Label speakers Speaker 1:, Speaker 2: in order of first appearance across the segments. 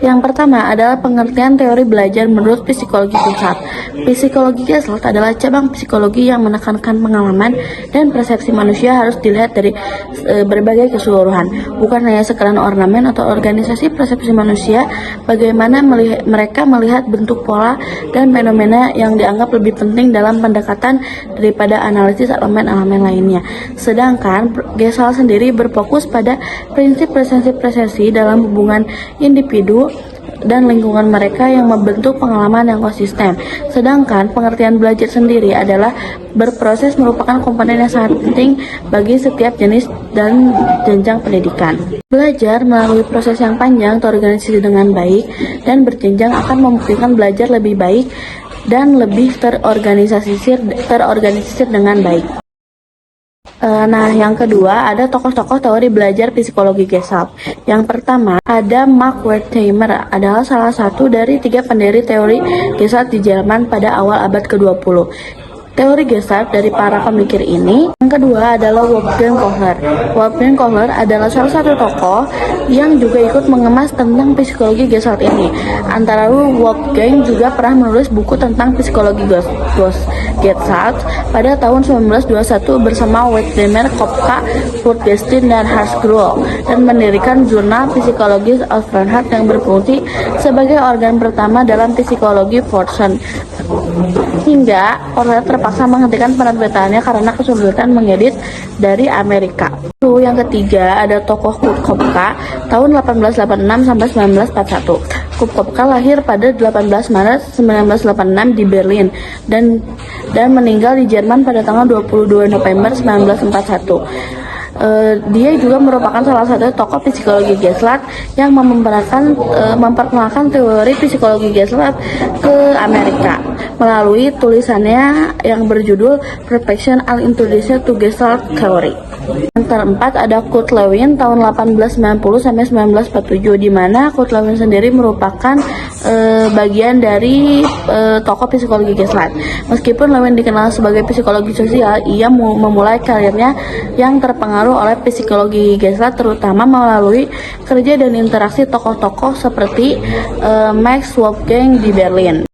Speaker 1: Yang pertama adalah pengertian teori belajar menurut psikologi Gestalt. Psikologi Gestalt adalah cabang psikologi yang menekankan pengalaman dan persepsi manusia harus dilihat dari berbagai keseluruhan, bukan hanya sekedar ornamen atau organisasi persepsi manusia, bagaimana mereka melihat bentuk, pola, dan fenomena yang dianggap lebih penting dalam pendekatan daripada analisis elemen-elemen lainnya. Sedangkan Gestalt sendiri berfokus pada prinsip presesi dalam hubungan individu dan lingkungan mereka yang membentuk pengalaman yang konsisten. Sedangkan pengertian belajar sendiri adalah berproses merupakan komponen yang sangat penting bagi setiap jenis dan jenjang pendidikan. Belajar melalui proses yang panjang terorganisasi dengan baik dan berjenjang akan membuktikan belajar lebih baik dan lebih terorganisasi dengan baik. Nah, yang kedua ada tokoh-tokoh teori belajar psikologi Gestalt. Yang pertama ada Mark Wertheimer, adalah salah satu dari 3 pendiri teori Gestalt di Jerman pada awal abad ke-20. Teori Gestalt dari para pemikir ini. Yang kedua adalah Wolfgang Kohler. Wolfgang Kohler adalah salah satu tokoh yang juga ikut mengemas tentang psikologi Gestalt ini. Antara lain Wolfgang juga pernah menulis buku tentang psikologi Gestalt pada tahun 1921 bersama Wertheimer, Kopka, Furtgestin, dan Harsgrove, dan mendirikan jurnal Psikologi Aufenthalt yang berfungsi sebagai organ pertama dalam psikologi Forschung. Hingga Kohler terpaksa menghentikan penerbitannya karena kesulitan mengedit dari Amerika. Lalu yang ketiga ada tokoh Kurt Kopka tahun 1886 sampai 1941. Kurt Kopka lahir pada 18 Maret 1986 di Berlin dan meninggal di Jerman pada tanggal 22 November 1941. Dia juga merupakan salah satu tokoh psikologi Gestalt yang memperkenalkan teori psikologi Gestalt ke Amerika melalui tulisannya yang berjudul Perfection and Introduction to Gestalt Theory. Yang keempat ada Kurt Lewin tahun 1890 sampai 1947, di mana Kurt Lewin sendiri merupakan bagian dari tokoh psikologi Gestalt. Meskipun Lewin dikenal sebagai psikologi sosial, ia memulai karirnya yang terpengaruh oleh psikologi Gestalt terutama melalui kerja dan interaksi tokoh-tokoh seperti Max Wolfgang di Berlin.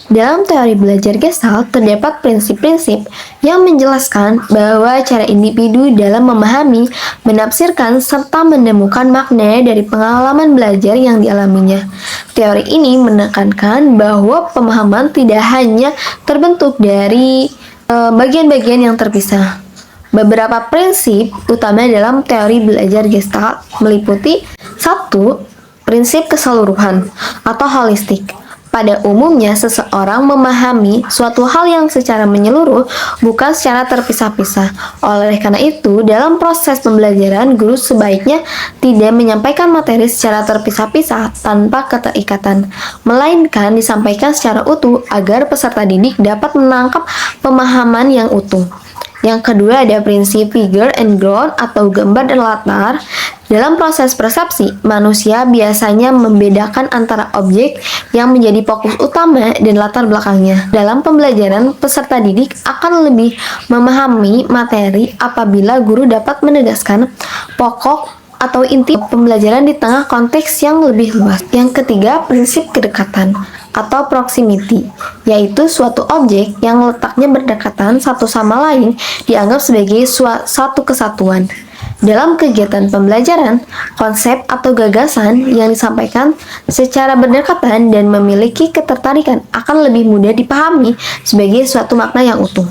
Speaker 2: Dalam teori belajar Gestalt terdapat prinsip-prinsip yang menjelaskan bahwa cara individu dalam memahami, menafsirkan, serta menemukan makna dari pengalaman belajar yang dialaminya. Teori ini menekankan bahwa pemahaman tidak hanya terbentuk dari bagian-bagian yang terpisah. Beberapa prinsip utama dalam teori belajar Gestalt meliputi 1. Prinsip keseluruhan atau holistik. Pada umumnya, seseorang memahami suatu hal yang secara menyeluruh, bukan secara terpisah-pisah. Oleh karena itu, dalam proses pembelajaran, guru sebaiknya tidak menyampaikan materi secara terpisah-pisah tanpa keterikatan, melainkan disampaikan secara utuh agar peserta didik dapat menangkap pemahaman yang utuh. Yang kedua ada prinsip figure and ground atau gambar dan latar. Dalam proses persepsi, manusia biasanya membedakan antara objek yang menjadi fokus utama dan latar belakangnya. Dalam pembelajaran, peserta didik akan lebih memahami materi apabila guru dapat menegaskan pokok atau inti pembelajaran di tengah konteks yang lebih luas. Yang ketiga, prinsip kedekatan atau proximity, yaitu suatu objek yang letaknya berdekatan satu sama lain dianggap sebagai satu kesatuan. Dalam kegiatan pembelajaran, konsep atau gagasan yang disampaikan secara berdekatan dan memiliki ketertarikan akan lebih mudah dipahami sebagai suatu makna yang utuh.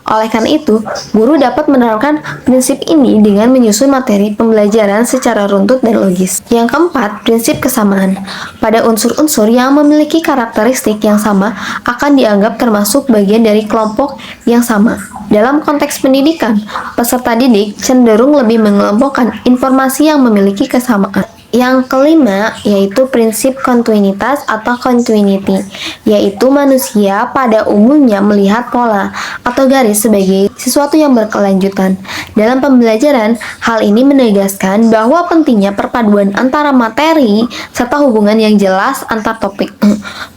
Speaker 2: Oleh karena itu, guru dapat menerapkan prinsip ini dengan menyusun materi pembelajaran secara runtut dan logis. Yang keempat, prinsip kesamaan. Pada unsur-unsur yang memiliki karakteristik yang sama akan dianggap termasuk bagian dari kelompok yang sama. Dalam konteks pendidikan, peserta didik cenderung lebih mengelompokkan informasi yang memiliki kesamaan. Yang kelima, yaitu prinsip kontinuitas atau continuity, yaitu manusia pada umumnya melihat pola atau garis sebagai sesuatu yang berkelanjutan. Dalam pembelajaran, hal ini menegaskan bahwa pentingnya perpaduan antara materi serta hubungan yang jelas antar topik.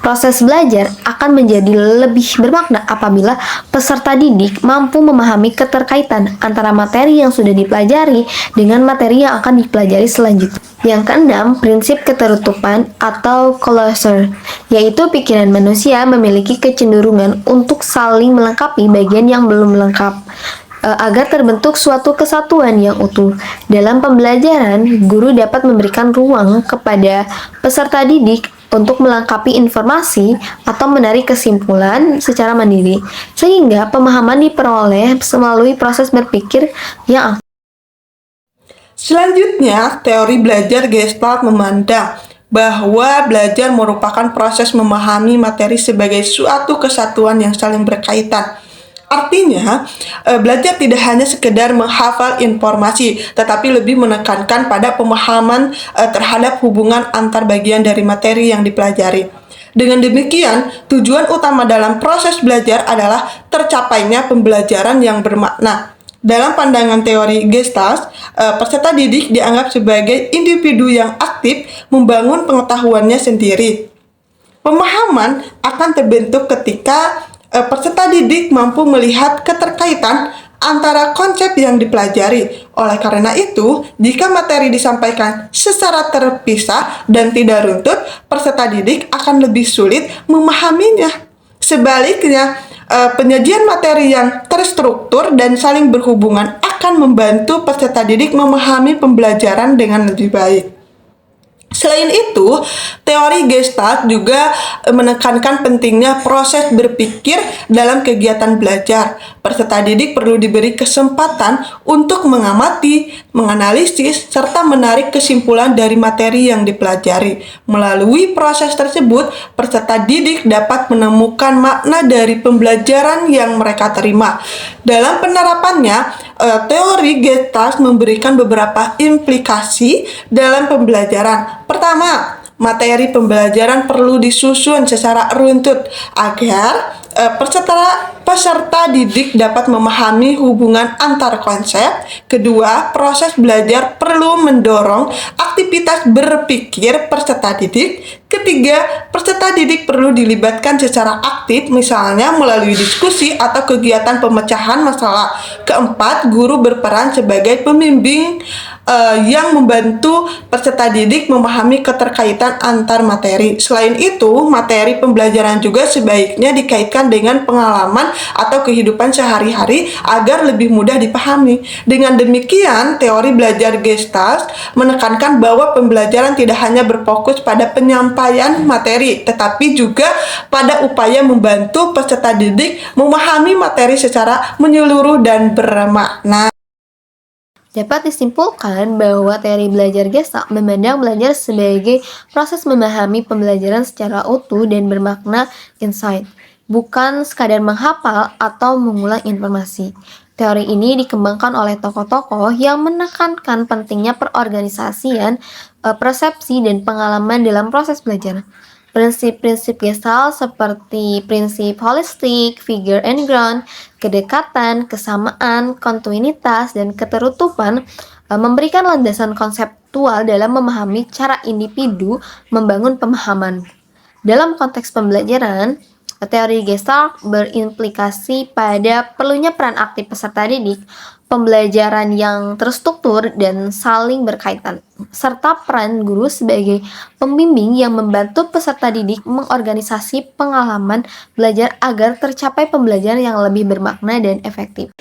Speaker 2: Proses belajar akan menjadi lebih bermakna apabila peserta didik mampu memahami keterkaitan antara materi yang sudah dipelajari dengan materi yang akan dipelajari selanjutnya. Yang Yang keenam, prinsip ketertutupan atau closure, yaitu pikiran manusia memiliki kecenderungan untuk saling melengkapi bagian yang belum lengkap agar terbentuk suatu kesatuan yang utuh. Dalam pembelajaran, guru dapat memberikan ruang kepada peserta didik untuk melengkapi informasi atau menarik kesimpulan secara mandiri, sehingga pemahaman diperoleh melalui proses berpikir yang
Speaker 3: Selanjutnya, teori belajar Gestalt memandang bahwa belajar merupakan proses memahami materi sebagai suatu kesatuan yang saling berkaitan. Artinya, belajar tidak hanya sekedar menghafal informasi, tetapi lebih menekankan pada pemahaman terhadap hubungan antar bagian dari materi yang dipelajari. Dengan demikian, tujuan utama dalam proses belajar adalah tercapainya pembelajaran yang bermakna. Dalam pandangan teori Gestalt, peserta didik dianggap sebagai individu yang aktif membangun pengetahuannya sendiri. Pemahaman akan terbentuk ketika peserta didik mampu melihat keterkaitan antara konsep yang dipelajari. Oleh karena itu, jika materi disampaikan secara terpisah dan tidak runtut, peserta didik akan lebih sulit memahaminya. Sebaliknya, penyajian materi yang terstruktur dan saling berhubungan akan membantu peserta didik memahami pembelajaran dengan lebih baik. Selain itu, teori Gestalt juga menekankan pentingnya proses berpikir dalam kegiatan belajar. Peserta didik perlu diberi kesempatan untuk mengamati, menganalisis, serta menarik kesimpulan dari materi yang dipelajari. Melalui proses tersebut, peserta didik dapat menemukan makna dari pembelajaran yang mereka terima. Dalam penerapannya, teori Gestalt memberikan beberapa implikasi dalam pembelajaran. Pertama, materi pembelajaran perlu disusun secara runtut agar peserta didik dapat memahami hubungan antar konsep. Kedua, proses belajar perlu mendorong aktivitas berpikir peserta didik. Ketiga, peserta didik perlu dilibatkan secara aktif, misalnya melalui diskusi atau kegiatan pemecahan masalah. Keempat, guru berperan sebagai pembimbing yang membantu peserta didik memahami keterkaitan antar materi. Selain itu, materi pembelajaran juga sebaiknya dikaitkan dengan pengalaman atau kehidupan sehari-hari agar lebih mudah dipahami. Dengan demikian, teori belajar Gestalt menekankan bahwa pembelajaran tidak hanya berfokus pada penyampaian materi, tetapi juga pada upaya membantu peserta didik memahami materi secara menyeluruh dan bermakna.
Speaker 2: Dapat disimpulkan bahwa teori belajar Gestalt memandang belajar sebagai proses memahami pembelajaran secara utuh dan bermakna insight, bukan sekadar menghafal atau mengulang informasi. Teori ini dikembangkan oleh tokoh-tokoh yang menekankan pentingnya perorganisasian, persepsi, dan pengalaman dalam proses belajar. Prinsip-prinsip Gestalt seperti prinsip holistik, figure and ground, kedekatan, kesamaan, kontinuitas, dan ketertutupan memberikan landasan konseptual dalam memahami cara individu membangun pemahaman. Dalam konteks pembelajaran, teori Gestalt berimplikasi pada perlunya peran aktif peserta didik, pembelajaran yang terstruktur dan saling berkaitan, serta peran guru sebagai pembimbing yang membantu peserta didik mengorganisasi pengalaman belajar agar tercapai pembelajaran yang lebih bermakna dan efektif.